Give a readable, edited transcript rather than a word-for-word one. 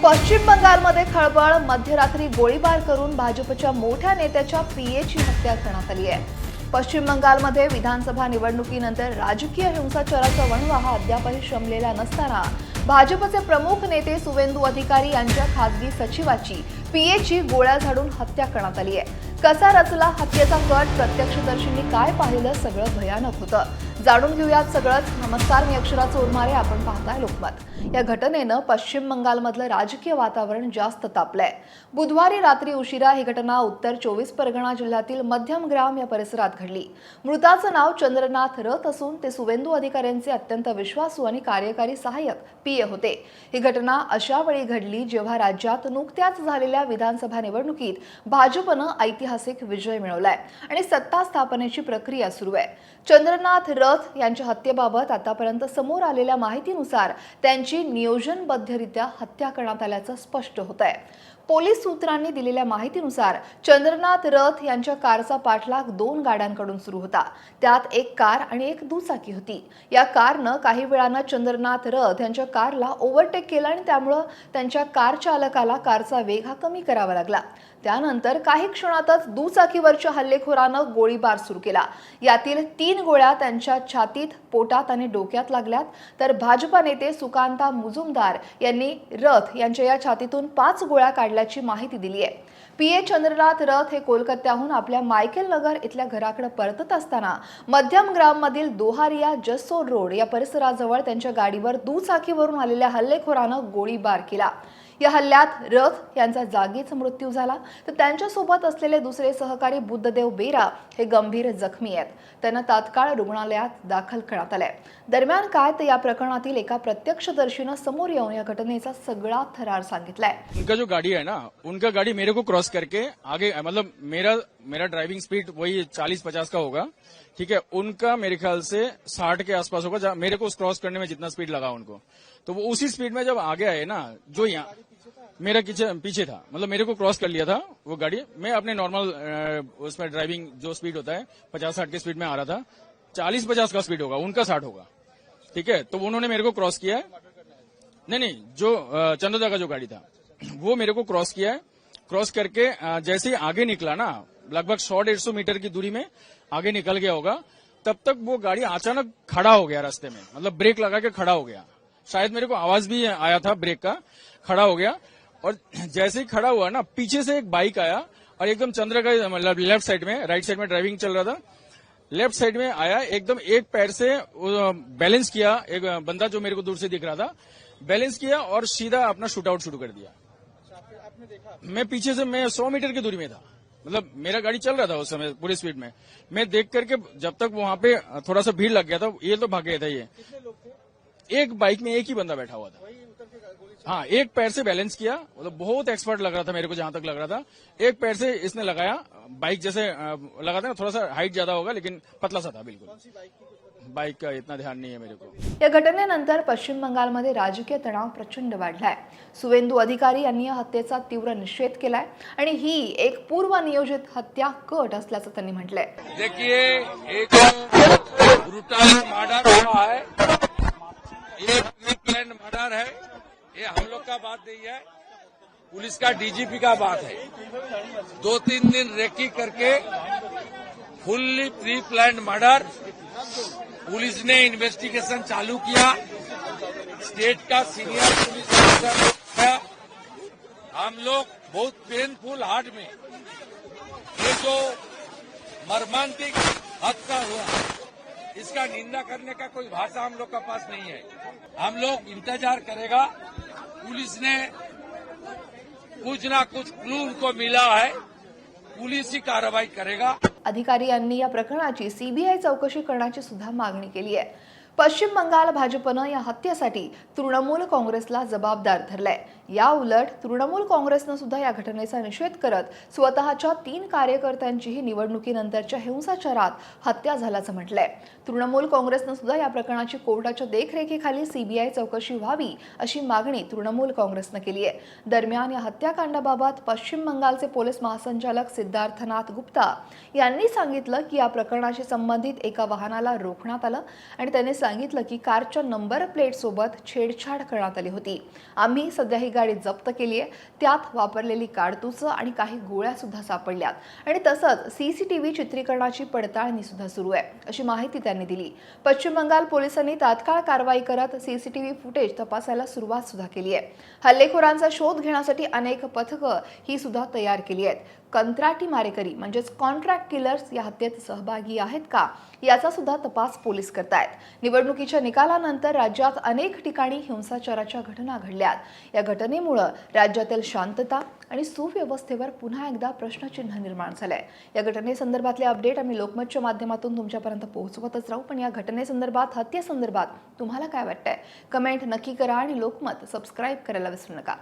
पश्चिम बंगालमध्ये खळबळ, मध्यरात्री गोळीबार करून भाजपच्या मोठ्या नेत्याच्या पीएची हत्या करण्यात आली आहे। पश्चिम बंगालमध्ये विधानसभा निवडणुकीनंतर राजकीय हिंसाचाराचा वणवा अद्यापही शमलेला नसताना भाजपचे प्रमुख नेते सुवेंदू अधिकारी यांच्या खासगी सचिवाची पीएची गोळ्या झाडून हत्या करण्यात आली आहे। कसा रचला हत्येचा कट, प्रत्यक्षदर्शींनी काय पाहिलं, सगळं भयानक होतं। जाणून घेऊयात सगळंच। नमस्कार, मी अक्षराचं उर्मारे, आपण पाहताय लोकमत। या घटनेनं पश्चिम बंगालमधलं राजकीय वातावरण जास्त तापलंय। बुधवारी रात्री उशिरा ही घटना उत्तर 24 परगणा जिल्ह्यातील मध्यमग्राम या परिसरात घडली। मृताचं नाव चंद्रनाथ रथ असून ते सुवेंदू अधिकाऱ्यांचे अत्यंत विश्वासू आणि कार्यकारी सहाय्यक पीए होते। ही घटना अशा वेळी घडली जेव्हा राज्यात नुकत्याच झालेल्या विधानसभा निवडणुकीत भाजपनं ऐतिहासिक विजय मिळवलाय आणि सत्ता स्थापनेची प्रक्रिया सुरू आहे। चंद्रनाथ रथ यांच्या हत्येबाबत आतापर्यंत समोर आलेल्या माहितीनुसार त्यांची नियोजनबद्धरित्या हत्या करण्यात आल्याचं स्पष्ट होत आहे। पोलीस सूत्रांनी दिलेल्या माहितीनुसार चंद्रनाथ रथ यांच्या कारचा पाठलाग 2 गाड्यांकडून सुरू होता। त्यात एक कार आणि एक दुचाकी होती। या कारनं काही वेळानं चंद्रनाथ रथ यांच्या कारला ओव्हरटेक केला आणि त्यामुळे त्यांच्या कार चालकाला कारचा वेग हा कमी करावा लागला। त्यानंतर काही क्षणातच दुचाकीवरच्या हल्लेखोरानं गोळीबार सुरू केला। यातील 3 गोळ्या त्यांच्या छातीत, पोटात आणि डोक्यात लागल्यात, तर भाजपा नेते सुकांता मुजुमदार यांनी रथ यांच्या या छातीतून 5 गोळ्या काढल्याची माहिती दिली आहे। पीए चंद्रनाथ रथ हे कोलकात्याहून आपल्या मायकेल नगर इथल्या घराकडे परतत असताना मध्यमग्राममधील दोहारिया जसोर रोड या परिसराजवळ त्यांच्या गाडीवर दुचाकीवरून आलेल्या हल्लेखोरानं गोळीबार केला। या हल्ल्यात रथ यांचा जागीच मृत्यू झाला, तर त्यांच्यासोबत असलेले दुसरे सहकारी बुद्धदेव बेरा हे गंभीर जखमी आहेत। त्यांना तात्काळ रुग्णालयात दाखल करण्यात आलंय। दरम्यान काय तर या प्रकरणातील एका प्रत्यक्षदर्शीनं समोर येऊन या घटनेचा सगळा थरार सांगितलाय। उनका जो गाड़ी है ना, उनका गाड़ी मेरे को क्रॉस करके आगे, मतलब मेरा ड्राइविंग स्पीड वही 40-50 का होगा, ठीक है। उनका मेरे ख्याल से 60 के आसपास होगा। मेरे को क्रॉस करने में जितना स्पीड लगा उनको, तो वो उसी स्पीड में जब आगे आए ना, जो यहाँ मेरा पीछे था, मतलब मेरे को क्रॉस कर लिया था वो गाड़ी। मैं अपने नॉर्मल उसमें ड्राइविंग जो स्पीड होता है 50-60 की स्पीड में आ रहा था। 40-50 का स्पीड होगा, उनका 60 होगा, ठीक है। तो उन्होंने मेरे को क्रॉस किया है। नहीं, जो चंद्रदा का जो गाड़ी था वो मेरे को क्रॉस किया है। क्रॉस करके जैसे ही आगे निकला ना, लगभग 100-150 मीटर की दूरी में आगे निकल गया होगा, तब तक वो गाड़ी अचानक खड़ा हो गया रास्ते में, मतलब ब्रेक लगा के खड़ा हो गया। शायद मेरे को आवाज भी आया था ब्रेक का, खड़ा हो गया। और जैसे ही खड़ा हुआ ना, पीछे से एक बाइक आया और एकदम चंद्र का, मतलब लेफ्ट साइड में, राइट साइड में ड्राइविंग चल रहा था, लेफ्ट साइड में आया, एकदम एक पैर से बैलेंस किया। एक बंदा जो मेरे को दूर से दिख रहा था, बैलेंस किया और सीधा अपना शूट आउट शुरू कर दिया। मैं पीछे से, मैं 100 मीटर की दूरी में था, मतलब मेरा गाड़ी चल रहा था उस समय पूरी स्पीड में। मैं देख करके, जब तक वहां पे थोड़ा सा भीड़ लग गया था, ये तो भाग गया था। ये एक बाइक में एक ही बंदा बैठा हुआ था। हाँ, एक पैर से बैलेंस किया, मतलब बहुत एक्सपर्ट लग रहा था मेरे को, जहां तक लग रहा था। एक पैर से इसने लगाया, बाइक जैसे लगा था ना, थोड़ा सा हाइट ज्यादा होगा लेकिन पतला सा था बिल्कुल। बाइक का इतना ध्यान नहीं है मेरे को। या घटनेनंतर पश्चिम बंगालमध्ये राजकीय तणाव प्रचंड वाढलाय। सुवेंदू अधिकारी यांनी या हत्येचा तीव्र निषेध केलाय आणि ही एक पूर्वनियोजित हत्या कट असल्याचं त्यांनी म्हटलंय। देखिए, एक ब्रूटल मर्डर हुआ है, ये प्री प्लान मर्डर है। ये हम लोग का बात नहीं है, पुलिस का डीजीपी का बात है। 2-3 दिन रेकी करके fully pre plan murder, police ने इन्वेस्टिगेशन चालू किया। स्टेट का सीनियर पुलिस ऑफिसर है। हम लोग बहुत पेनफुल हार्ट में ये जो मर्मांतिक हत्या हुआ, इसका निंदा करने का कोई भाषा हम लोग का पास नहीं है। हम लोग इंतजार करेगा, पुलिस ने कुछ ना कुछ क्लू उनको मिला है, पुलिस ही कार्रवाई करेगा। अधिकारी यांनी या प्रकरणाची सीबीआय चौकशी करण्याची सुद्धा मागणी केली आहे। पश्चिम बंगाल भाजपनं या हत्येसाठी तृणमूल काँग्रेसला जबाबदार धरलंय। या उलट तृणमूल काँग्रेसनं सुद्धा या घटनेचा निषेध करत स्वतःच्या 3 कार्यकर्त्यांचीही निवडणुकीनंतरच्या हिंसाचारात हत्या झाल्याचं म्हटलंय। तृणमूल काँग्रेसनं सुद्धा या प्रकरणाची कोर्टाच्या देखरेखीखाली सीबीआय चौकशी व्हावी अशी मागणी तृणमूल काँग्रेसनं केली आहे। दरम्यान या हत्याकांडाबाबत पश्चिम बंगालचे पोलीस महासंचालक सिद्धार्थनाथ गुप्ता यांनी सांगितलं की या प्रकरणाशी संबंधित एका वाहनाला रोखण्यात आलं आणि त्यांनी सांगितलं की कारच्या नंबर प्लेट सोबत छेडछाड करण्यात आली होती। आम्ही सध्या ही गाडी जप्त केली आहे. त्यात वापरलेली काडतुसं आणि काही गोळ्या सुद्धा सापडल्यात आणि तसंच सीसीटीव्ही चित्रीकरणाची पडताळणी सुद्धा सुरू आहे, अशी माहिती त्यांनी दिली. पश्चिम बंगाल पोलिसांनी तात्काळ कारवाई करत सीसीटीव्ही फुटेज तपासायला सुरुवात सुद्धा केली आहे. हल्लेखोरांचा शोध घेण्यासाठी अनेक पथकं ही सुद्धा तयार केली आहेत. कंत्राटी मारेकरी म्हणजेच कॉन्ट्रॅक्ट किलर्स या हत्येत सहभागी आहेत का याचा सुद्धा तपास पोलीस करतायत. निवडणुकीच्या निकालानंतर राज्यात अनेक ठिकाणी हिंसाचाराच्या घटना घडल्यात. या घटनेमुळे राज्यातील शांतता आणि सुव्यवस्थेवर पुन्हा एकदा प्रश्नचिन्ह निर्माण झालंय. या घटनेसंदर्भातले अपडेट आम्ही लोकमतच्या माध्यमातून तुमच्यापर्यंत पोहोचवतच राहू. पण या घटनेसंदर्भात, हत्येसंदर्भात तुम्हाला काय वाटतंय? कमेंट नक्की करा आणि लोकमत सबस्क्राईब करायला विसरू नका.